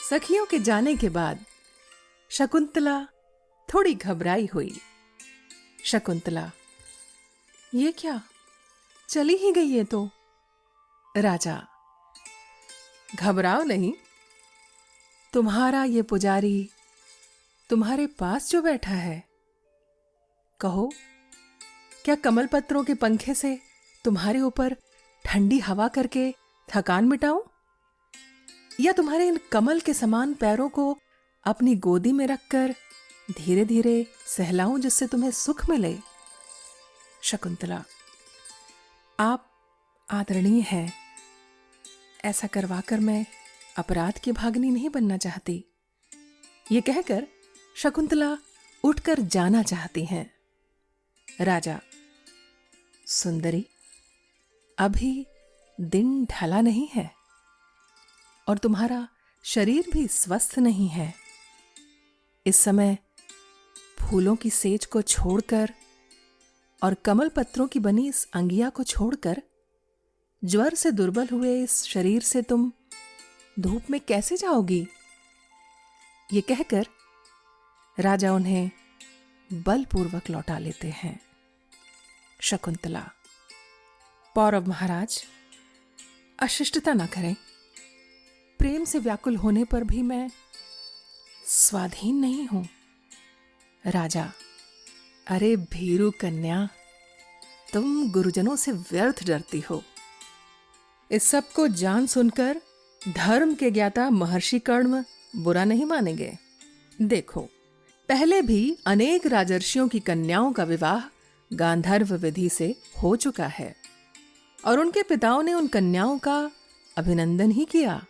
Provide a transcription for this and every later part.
सखियों के जाने के बाद शकुंतला थोड़ी घबराई हुई। शकुंतला, ये क्या, चली ही गई है तो? राजा, घबराओ नहीं, तुम्हारा ये पुजारी तुम्हारे पास जो बैठा है, कहो क्या कमल पत्रों के पंखे से तुम्हारे ऊपर ठंडी हवा करके थकान मिटाऊं, या तुम्हारे इन कमल के समान पैरों को अपनी गोदी में रखकर धीरे धीरे सहलाऊं जिससे तुम्हें सुख मिले? शकुंतला, आप आदरणीय हैं, ऐसा करवाकर मैं अपराध की भागनी नहीं बनना चाहती। ये कहकर शकुंतला उठकर जाना चाहती हैं। राजा, सुंदरी, अभी दिन ढला नहीं है और तुम्हारा शरीर भी स्वस्थ नहीं है। इस समय फूलों की सेज को छोड़कर और कमल पत्रों की बनी इस अंगिया को छोड़कर ज्वर से दुर्बल हुए इस शरीर से तुम धूप में कैसे जाओगी? ये कहकर राजा उन्हें बलपूर्वक लौटा लेते हैं। शकुंतला, पौरव महाराज, अशिष्टता न करें। प्रेम से व्याकुल होने पर भी मैं स्वाधीन नहीं हूं। राजा, अरे भीरू कन्या, तुम गुरुजनों से व्यर्थ डरती हो। इस सब को जान सुनकर धर्म के ज्ञाता महर्षि कर्ण बुरा नहीं मानेंगे। देखो, पहले भी अनेक राजर्षियों की कन्याओं का विवाह गांधर्व विधि से हो चुका है और उनके पिताओं ने उन कन्याओं का अभिनंदन ही किया,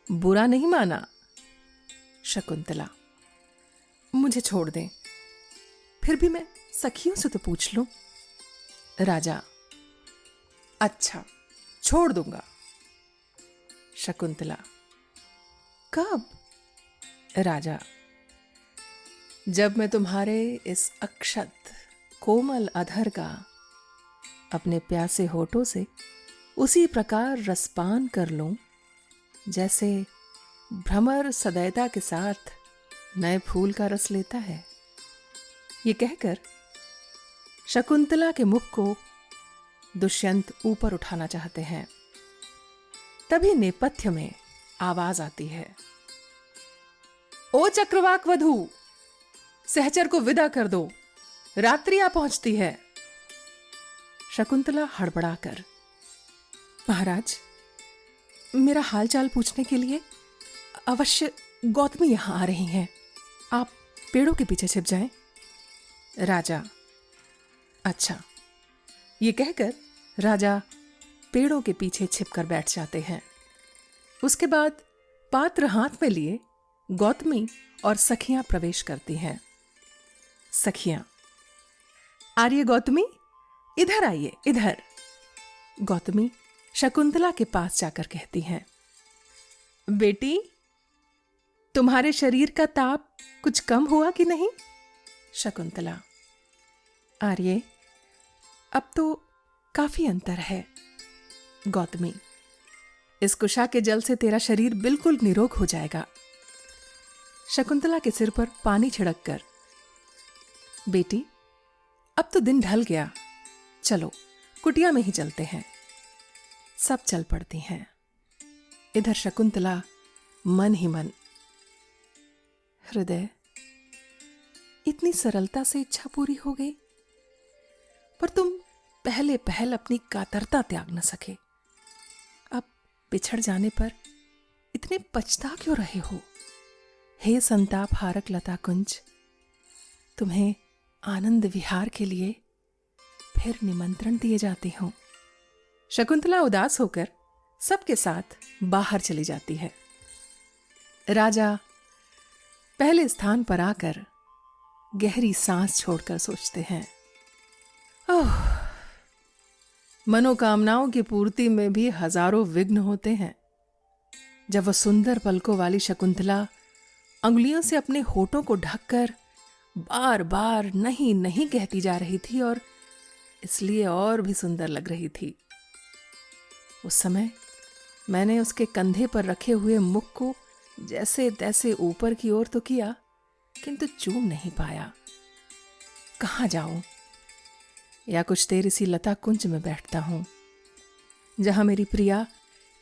बुरा नहीं माना। शकुंतला, मुझे छोड़ दें, फिर भी मैं सखियों से तो पूछ लूं। राजा, अच्छा, छोड़ दूंगा। शकुंतला, कब? राजा, जब मैं तुम्हारे इस अक्षत कोमल अधर का अपने प्यासे होठों से उसी प्रकार रसपान कर लूं जैसे भ्रमर सदैता के साथ नए फूल का रस लेता है। ये कहकर शकुंतला के मुख को दुष्यंत ऊपर उठाना चाहते हैं। तभी नेपथ्य में आवाज आती है, ओ चक्रवाक वधू, सहचर को विदा कर दो, रात्रि आ पहुंचती है। शकुंतला हड़बड़ाकर, महाराज, मेरा हालचाल पूछने के लिए अवश्य गौतमी यहां आ रही हैं, आप पेड़ों के पीछे छिप जाएं। राजा, अच्छा। ये कहकर राजा पेड़ों के पीछे छिपकर बैठ जाते हैं। उसके बाद पात्र हाथ में लिए गौतमी और सखियां प्रवेश करती हैं। सखियां, आर्य गौतमी, इधर आइए, इधर। गौतमी शकुंतला के पास जाकर कहती हैं, बेटी, तुम्हारे शरीर का ताप कुछ कम हुआ कि नहीं? शकुंतला, आर्य, अब तो काफी अंतर है। गौतमी, इस कुशा के जल से तेरा शरीर बिल्कुल निरोग हो जाएगा। शकुंतला के सिर पर पानी छिड़ककर, बेटी, अब तो दिन ढल गया, चलो कुटिया में ही चलते हैं। सब चल पड़ती हैं। इधर शकुंतला मन ही मन, हृदय, इतनी सरलता से इच्छा पूरी हो गई, पर तुम पहले पहल अपनी कातरता त्याग न सके। अब बिछड़ जाने पर इतने पछता क्यों रहे हो? हे संताप हारक लता कुंज, तुम्हें आनंद विहार के लिए फिर निमंत्रण दिए जाते हो। शकुंतला उदास होकर सबके साथ बाहर चली जाती है। राजा पहले स्थान पर आकर गहरी सांस छोड़कर सोचते हैं, ओह, मनोकामनाओं की पूर्ति में भी हजारों विघ्न होते हैं। जब वह सुंदर पलकों वाली शकुंतला अंगुलियों से अपने होठों को ढककर बार बार नहीं नहीं कहती जा रही थी और इसलिए और भी सुंदर लग रही थी, उस समय मैंने उसके कंधे पर रखे हुए मुख को जैसे तैसे ऊपर की ओर तो किया, किंतु चूम नहीं पाया। कहाँ जाऊं? या कुछ देर इसी लता कुंज में बैठता हूं, जहां मेरी प्रिया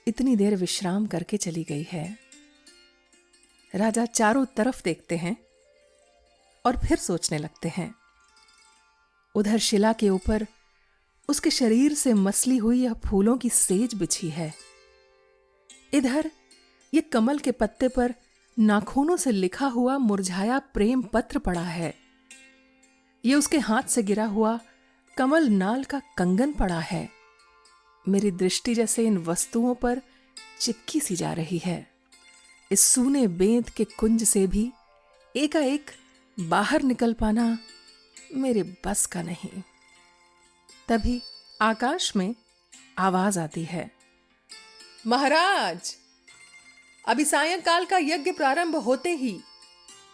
इतनी देर विश्राम करके चली गई है। राजा चारों तरफ देखते हैं और फिर सोचने लगते हैं। उधर शिला के ऊपर उसके शरीर से मसली हुई यह फूलों की सेज बिछी है। इधर ये कमल के पत्ते पर नाखूनों से लिखा हुआ मुरझाया प्रेम पत्र पड़ा है। ये उसके हाथ से गिरा हुआ कमल नाल का कंगन पड़ा है। मेरी दृष्टि जैसे इन वस्तुओं पर चिपकी सी जा रही है। इस सूने बेंत के कुंज से भी एकाएक बाहर निकल पाना मेरे बस का नहीं। तभी आकाश में आवाज आती है, महाराज, अभी सायंकाल का यज्ञ प्रारंभ होते ही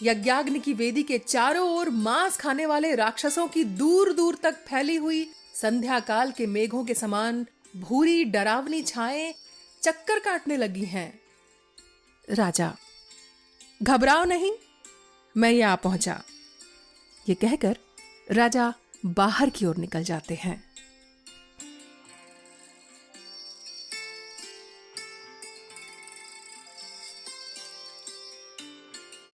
यज्ञाग्नि की वेदी के चारों ओर मांस खाने वाले राक्षसों की दूर दूर तक फैली हुई संध्या काल के मेघों के समान भूरी डरावनी छाएं चक्कर काटने लगी हैं। राजा, घबराओ नहीं, मैं ये आ पहुंचा। ये कहकर राजा बाहर की ओर निकल जाते हैं।